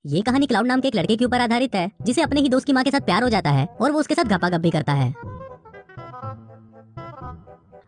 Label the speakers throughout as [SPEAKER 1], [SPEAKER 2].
[SPEAKER 1] ये कहानी क्लाउड नाम के एक लड़के के ऊपर आधारित है जिसे अपने ही दोस्त की माँ के साथ प्यार हो जाता है और वो उसके साथ गपागप भी करता है।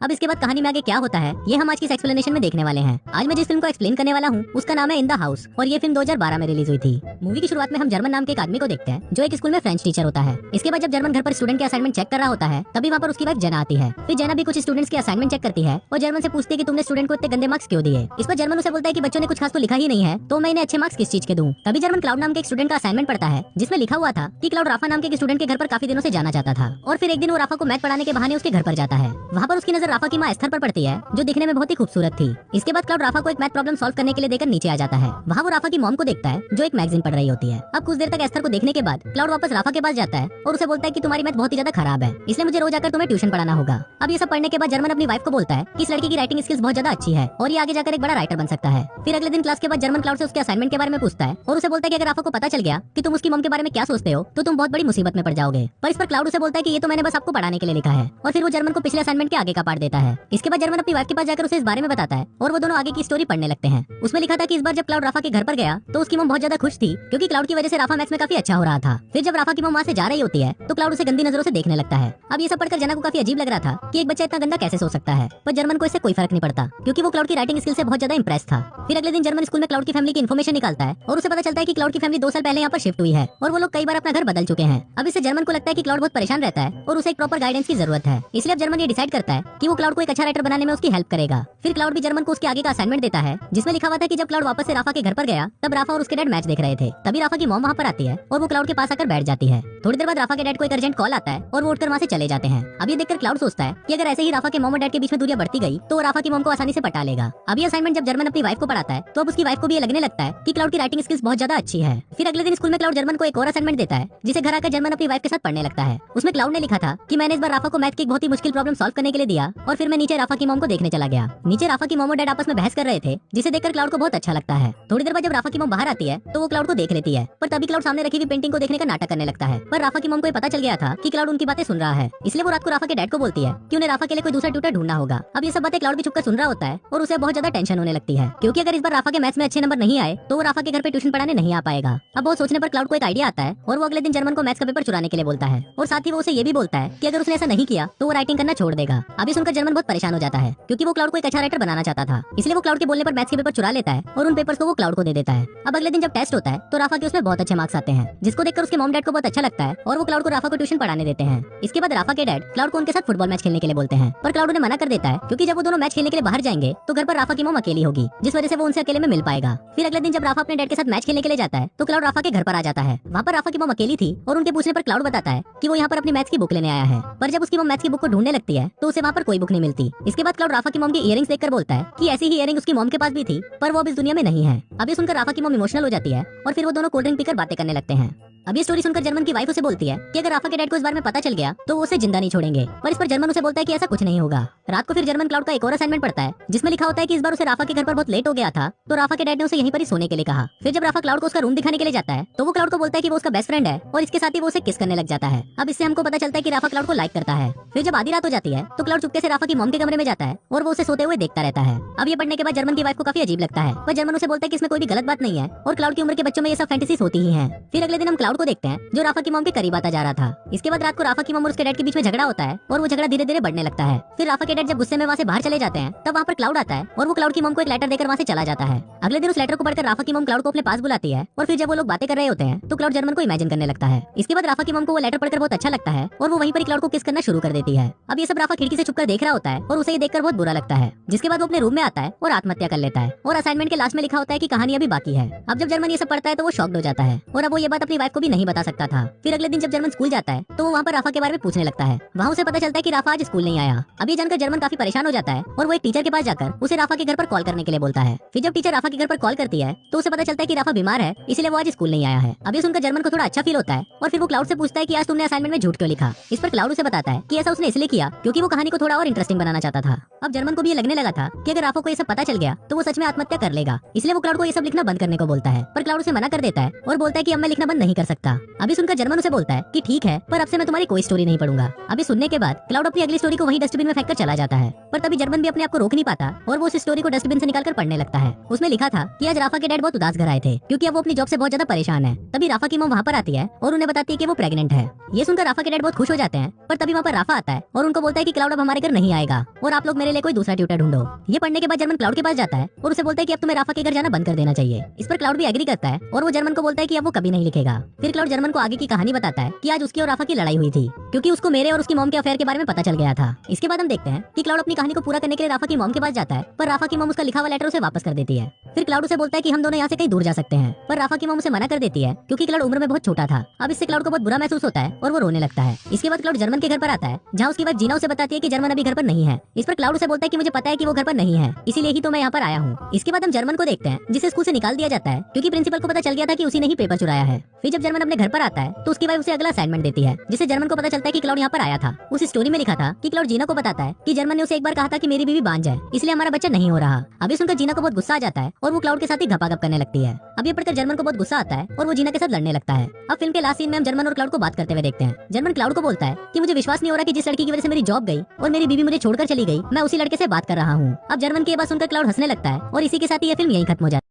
[SPEAKER 1] अब इसके बाद कहानी में आगे क्या होता है ये हम आज की इस एक्सप्लेनेशन में देखने वाले हैं। आज मैं जिस फिल्म को एक्सप्लेन करने वाला हूँ उसका नाम है इन द हाउस और ये फिल्म 2012 में रिलीज हुई थी। मूवी की शुरुआत में हम जर्मन नाम के एक आदमी को देखते हैं जो एक स्कूल में फ्रेंच टीचर होता है। इसके बाद जब जर्मन घर पर स्टूडेंट के असाइनमेंट चेक कर रहा होता है तभी वहाँ पर उसकी वाइफ जना आती है। फिर जना भी कुछ स्टूडेंट्स के असाइनमेंट चेक करती है और जर्मन से पूछती है कि तुमने स्टूडेंट को इतने गंदे मार्क्स क्यों दिए। इस पर जर्मन उसे बोलता है कि बच्चों ने कुछ खास तो लिखा ही नहीं है तो मैं इन्हें अच्छे मार्क्स किस चीज के दूं। तभी जर्मन क्लाउड नाम के एक स्टूडेंट का असाइनमेंट पढ़ता है जिसमें लिखा हुआ था कि क्लाउड राफा नाम के एक स्टूडेंट के घर पर काफी दिनों से जाना चाहता था और फिर एक दिन वो राफा को मैथ पढ़ाने के बहाने उसके घर पर जाता है। वहाँ पर उसकी नजर राफा की माँ एस्थर पर पड़ती है जो दिखने में बहुत ही खूबसूरत थी। इसके बाद क्लाउड राफा को एक मैथ प्रॉब्लम सॉल्व करने के लिए देकर नीचे आ जाता है। वहाँ वो राफा की मॉम को देखता है जो एक मैगजीन पढ़ रही होती है। अब कुछ देर तक एस्थर को देखने के बाद क्लाउड वापस राफा के पास जाता है और उसे बोलता है कि तुम्हारी मैथ बहुत ही ज्यादा खराब है इसलिए मुझे रोज आकर तुम्हें ट्यूशन पढ़ाना होगा। अब ये सब पढ़ने के बाद जर्मन अपनी वाइफ को बोलता है कि इस लड़की की राइटिंग स्किल्स बहुत ज्यादा अच्छी है और ये आगे जाकर एक बड़ा राइटर बन सकता है। फिर अगले दिन क्लास के बाद जर्मन क्लाउड से उसके असाइनमेंट के बारे में पूछता है और उसे बोलता है कि अगर राफा को पता चल गया कि तुम उसकी मॉम के बारे में क्या सोचते हो तो तुम बहुत बड़ी मुसीबत में पड़ जाओगे। पर इस पर क्लाउड उसे बोलता है कि ये तो मैंने बस आपको पढ़ाने के लिए लिखा है और फिर वो जर्मन को पिछले असाइनमेंट के आगे का पार्ट देता है। इसके बाद जर्मन अपनी वाइफ के पास जाकर उसे इस बारे में बताता है और वो दोनों आगे की स्टोरी पढ़ने लगते हैं। उसमें लिखा था कि इस बार जब क्लाउड राफा के घर पर गया तो उसकी मॉम बहुत ज्यादा खुश थी क्योंकि क्लाउड की वजह से राफा मैथ्स में काफी अच्छा हो रहा था। फिर जब राफा की मॉम वहाँ से जा रही होती है तो क्लाउड उसे गंदी नजरों से देखने लगता है। अब ये सब पढ़कर जना को काफी अजीब लग रहा था कि एक बच्चा इतना गंदा कैसे सोच सकता है, पर जर्मन को इससे कोई फर्क नहीं पड़ता क्योंकि वो क्लाउड की राइटिंग स्किल से बहुत ज्यादा इंप्रेस था। फिर अगले दिन जर्मन स्कूल में क्लाउड की फैमिली की इन्फॉर्मेशन निकालता है और उसे पता चलता है कि क्लाउड की फैमिली 2 साल पहले यहाँ पर शिफ्ट हुई है और वो लोग कई बार अपना घर बदल चुके हैं। अब इससे जर्मन को लगता है कि क्लाउड बहुत परेशान रहता है और उसे एक प्रॉपर गाइडेंस की जरूरत है। इसलिए अब जर्मन ये डिसाइड करता है कि वो क्लाउड को एक अच्छा राइटर बनाने में उसकी हेल्प करेगा। फिर क्लाउड भी जर्मन को उसके आगे का असाइनमेंट देता है जिसमें लिखा हुआ था कि जब क्लाउड वापस से राफा के घर पर गया तब राफा और उसके डैड मैच देख रहे थे। तभी राफा की मॉम वहाँ पर आती है और वो क्लाउड के पास आकर बैठ जाती है। थोड़ी देर बाद राफा के डैड को एक अर्जेंट कॉल आता है और वो उठकर वहाँ से चले जाते हैं। अब ये देखकर क्लाउड सोचता है कि अगर ऐसे ही राफा के मॉम और डैड के बीच में दूरियां बढ़ती गई तो राफा की मॉम को आसानी से पटा लेगा। अब ये असाइनमेंट जब जर्मन अपनी वाइफ को पढ़ाता है तो अब उसकी वाइफ को भी ये लगने लगता है कि क्लाउड की राइटिंग स्किल्स बहुत ज्यादा अच्छी है। फिर अगले दिन स्कूल में क्लाउड जर्मन को एक और असाइनमेंट देता है जिसे घर आकर जर्मन अपनी वाइफ के साथ पढ़ने लगता है। उसमें क्लाउड ने लिखा था कि मैंने इस बार राफा को मैथ की एक बहुत ही मुश्किल प्रॉब्लम सॉल्व करने के लिए दिया और फिर मैं नीचे राफा की मॉम को देखने चला गया। नीचे राफा की मॉम और डैड आपस में बहस कर रहे थे जिसे देखकर क्लाउड को बहुत अच्छा लगता है। थोड़ी देर बाद जब राफा की मॉम बाहर आती है तो वो क्लाउड को देख लेती है पर तभी क्लाउड सामने रखी हुई पेंटिंग को देखने का नाटक करने लगता है। पर राफा की मॉम को पता चल गया था कि क्लाउड उनकी बातें सुन रहा है इसलिए वो रात को राफा के डैड को बोलती है कि उन्हें राफा के लिए कोई दूसरा ट्यूटर ढूंढना होगा। अब ये सब बातें क्लाउड भी छुपकर सुन रहा होता है और उसे बहुत ज्यादा टेंशन होने लगती है क्योंकि अगर इस बार राफा के मैथ्स में अच्छे नंबर नहीं आए तो वो राफा के घर पे ट्यूशन पढ़ाने नहीं आ पाएगा। अब वो सोचने पर क्लाउड को एक आइडिया आता है और वो अगले दिन जर्मन को मैथ्स का पेपर चुराने के लिए बोलता है और साथ ही वो उसे ये भी बोलता है कि अगर उसने ऐसा नहीं किया तो वो राइटिंग करना छोड़ देगा। अभी सुनकर जर्मन बहुत परेशान हो जाता है क्योंकि वो क्लाउड को एक अच्छा राइटर बनाना चाहता था इसलिए वो क्लाउड के बोलने पर मैथ्स के पेपर चुरा लेता है और उन पेपर्स को वो क्लाउड को दे देता है। अब अगले दिन जब टेस्ट होता है तो राफा के उसमें बहुत अच्छे मार्क्स आते हैं जिसको देखकर उसके मॉम डैड को बहुत अच्छा लगता है और वो क्लाउड को राफा को ट्यूशन पढ़ाने देते हैं। इसके बाद राफा के डैड क्लाउड को उनके साथ फुटबॉल मैच खेलने के लिए बोलते हैं पर क्लाउड उन्हें मना कर देता है क्योंकि जब वो दोनों मैच खेलने के लिए बाहर जाएंगे तो घर पर राफा की मॉम अकेली होगी जिस वजह से वो उनसे अकेले में मिल पाएगा। फिर अगले दिन जब राफा अपने डैड के साथ मैच खेलने के लिए जाता है तो क्लाउड राफा के घर पर आ जाता है। वहाँ पर राफा की मॉम अकेली थी और उनके पूछने पर क्लाउड बताता है कि वो यहाँ पर अपनी मैथ्स की बुक लेने आया है। पर जब उसकी मॉम मैथ्स की बुक को ढूंढने लगती है तो उसे वहाँ पर कोई बुक नहीं मिलती। इसके बाद क्लाउड राफा की मॉम की इयरिंग्स देखकर बोलता है कि ऐसी ही इयरिंग उसकी मॉम के पास भी थी पर वो अब इस दुनिया में नहीं है। अभी सुनकर राफा की मॉम इमोशनल हो जाती है और फिर वो दोनों कोल्ड ड्रिंक पीकर बातें करने लगते हैं। अब ये स्टोरी सुनकर जर्मन की वाइफ उसे बोलती है कि अगर राफा के डैड को इस बारे में पता चल गया तो वो उसे जिंदा नहीं छोड़ेंगे। पर इस पर जर्मन उसे बोलता है कि ऐसा कुछ नहीं होगा। रात को फिर जर्मन क्लाउड का एक और असाइनमेंट पढ़ता है जिसमें लिखा होता है कि इस बार उसे राफा के घर पर बहुत लेट हो गया था तो राफा के डैड ने उसे यहीं पर ही सोने के लिए कहा। फिर जब राफा क्लाउड को उसका रूम दिखाने के लिए जाता है तो वो क्लाउड को बोलता है कि वो उसका बेस्ट फ्रेंड है और इसके साथ ही वो उसे किस करने लग जाता है। अब इससे हमको पता चलता है कि राफा क्लाउड को लाइक करता है। फिर जब आधी रात हो जाती है तो क्लाउड चुपके से राफा की मॉम के कमरे में जाता है और वो उसे सोते हुए देखता रहता है। अब ये पढ़ने के बाद जर्मन की वाइफ को काफी अजीब लगता है पर जर्मन उसे बोलता है कि इसमें कोई भी गलत बात नहीं है और क्लाउड की उम्र के बच्चों में ये सब फैंटेसीज होती ही हैं। फिर अगले दिन हम क्लाउड को देखते हैं जो राफा की मॉम के करीब आता जा रहा था। इसके बाद रात को राफा की मॉम और उसके डैड के बीच में झगड़ा होता है और वो झगड़ा धीरे धीरे बढ़ने लगता है। फिर राफा के डैड जब गुस्से में वहाँ से बाहर चले जाते हैं तब वहाँ पर क्लाउड आता है और वो क्लाउड की मॉम को एक लेटर देकर वहाँ से चला जाता है। अगले दिन उस लेटर को पढ़कर राफा की मॉम क्लाउड को अपने पास बुलाती है और फिर जब वो लोग बातें कर रहे होते हैं तो क्लाउड जर्मन को इमेजिन करने लगता है। इसके बाद राफा की मॉम को वो लेटर पढ़कर बहुत अच्छा लगता है और वो वहीं पर क्लाउड को किस करना शुरू कर देती है। अब ये सब राफा खिड़की से छुपकर देख रहा होता है और उसे ये देखकर बहुत बुरा लगता है। जिसके बाद वो अपने रूम में आता है और आत्महत्या कर लेता है और असाइनमेंट के लास्ट में लिखा होता है कि कहानी अभी बाकी है। अब जब जर्मन ये सब पढ़ता है तो वो शॉक्ड हो जाता है और अब वो ये बात अपनी वाइफ को भी नहीं बता सकता था। फिर अगले दिन जब जर्मन स्कूल जाता है तो वो वहाँ पर राफा के बारे में पूछने लगता है। वहाँ उसे पता चलता है कि राफा आज स्कूल नहीं आया। अब ये जानकर जर्मन काफी परेशान हो जाता है और वो एक टीचर के पास जाकर उसे राफा के घर पर कॉल करने के लिए बोलता है। फिर जब टीचर राफा के घर पर कॉल करती है तो उसे पता चलता है कि राफा बीमार है इसलिए वो आज स्कूल नहीं आया है। अब ये सुनकर जर्मन को थोड़ा अच्छा फील होता है और फिर वो क्लाउड से पूछता है कि आज तुमने असाइनमेंट में झूठ क्यों लिखा। इस पर क्लाउड उसे बताता है कि ऐसा उसने इसलिए किया क्योंकि वो कहानी को थोड़ा और इंटरेस्टिंग बनाना चाहता था। अब जर्मन को भी ये लगने लगा था कि अगर राफा को ये सब पता चल गया तो वो सच में आत्महत्या कर लेगा, इसलिए वो क्लाउड को ये सब लिखना बंद करने को बोलता है। पर क्लाउड उसे मना कर देता है और बोलता है कि अब मैं लिखना बंद नहीं कर सकता। अभी सुनकर जर्मन उसे बोलता है कि ठीक है पर अब से मैं तुम्हारी कोई स्टोरी नहीं पढ़ूंगा। अभी सुनने के बाद क्लाउड अपनी अगली स्टोरी को वही डस्टबिन में फेंक कर चला जाता है। पर तभी जर्मन भी अपने आप को रोक नहीं पाता और वो उस स्टोरी को डस्टबिन से निकालकर पढ़ने लगता है। उसमें लिखा था कि आज राफा के डैड बहुत उदास घर आए थे क्योंकि अब वो अपनी जॉब से बहुत ज्यादा परेशान है। तभी राफा की मॉम वहाँ पर आती है और उन्हें बताती है कि वो प्रेग्नेंट है। ये सुनकर राफा के डैड बहुत खुश हो जाते हैं, पर तभी वहाँ पर राफा आता है और उनको बोलता है कि क्लाउड अब हमारे घर नहीं आएगा और आप लोग मेरे लिए कोई दूसरा ट्यूटर ढूंढो। ये पढ़ने के बाद जर्मन क्लाउड के पास जाता है और उसे बोलता है कि अब तुम्हें राफा के घर जाना बंद कर देना चाहिए। इस पर क्लाउड भी एग्री करता है और वो जर्मन को बोलता है कि अब वो कभी नहीं लिखेगा। फिर क्लाउड जर्मन को आगे की कहानी बताता है कि आज उसकी और राफा की लड़ाई हुई थी क्योंकि उसको मेरे और उसकी मॉम के अफेयर के बारे में पता चल गया था। इसके बाद हम देखते हैं कि क्लाउड अपनी कहानी को पूरा करने के लिए राफा की मॉम के पास जाता है, पर राफा की मॉम उसका लिखा हुआ लेटर उसे वापस कर देती है। फिर क्लाउड उसे बोलता है कि हम दोनों यहाँ से कहीं दूर जा सकते हैं, पर राफा की मॉम उसे मना कर देती है क्योंकि क्लाउड उम्र में बहुत छोटा था। अब इससे क्लाउड को बहुत बुरा महसूस होता है और वो रोने लगता है। इसके बाद क्लाउड जर्मन के घर पर आता है जहाँ उसकी वाइफ जीना उसे बताती है कि जर्मन अभी घर पर नहीं है। इस पर क्लाउड उसे बोलता है कि मुझे पता है कि वो घर पर नहीं है, इसीलिए ही तो मैं यहाँ पर आया हूँ। इसके बाद हम जर्मन को देखते हैं जिसे स्कूल से निकाल दिया जाता है क्योंकि प्रिंसिपल को पता चल गया था कि उसी ने ही पेपर चुराया है। फिर जब जर्मन अपने घर पर आता है तो उसकी वाइफ उसे अगला असाइनमेंट देती है जिससे जर्मन को पता चलता है कि क्लाउड यहाँ पर आया था। उस स्टोरी में लिखा था कि क्लाउड जीना को बताता है कि जर्मन ने उसे एक बार कहा था कि मेरी बीवी बांझ है इसलिए हमारा बच्चा नहीं हो रहा। अभी सुनकर जीना को बहुत गुस्सा आ जाता है और वो क्लाउड के साथ ही घपाघप करने लगती है। अब ये पढ़कर जर्मन को बहुत गुस्सा आता है और वो जीना के साथ लड़ने लगता है। अब फिल्म के लास्ट सीन में हम जर्मन और क्लाउड को बात करते हुए देखते हैं। जर्मन क्लाउड को बोलता है कि मुझे विश्वास नहीं हो रहा कि जिस लड़की की वजह से मेरी जॉब गई और मेरी बीवी मुझे छोड़कर चली गई, मैं उसी लड़के से बात कर रहा हूँ। अब जर्मन की ये बात सुनकर क्लाउड हंसने लगता है और इसी के साथ ही ये फिल्म यहीं खत्म हो जाती है।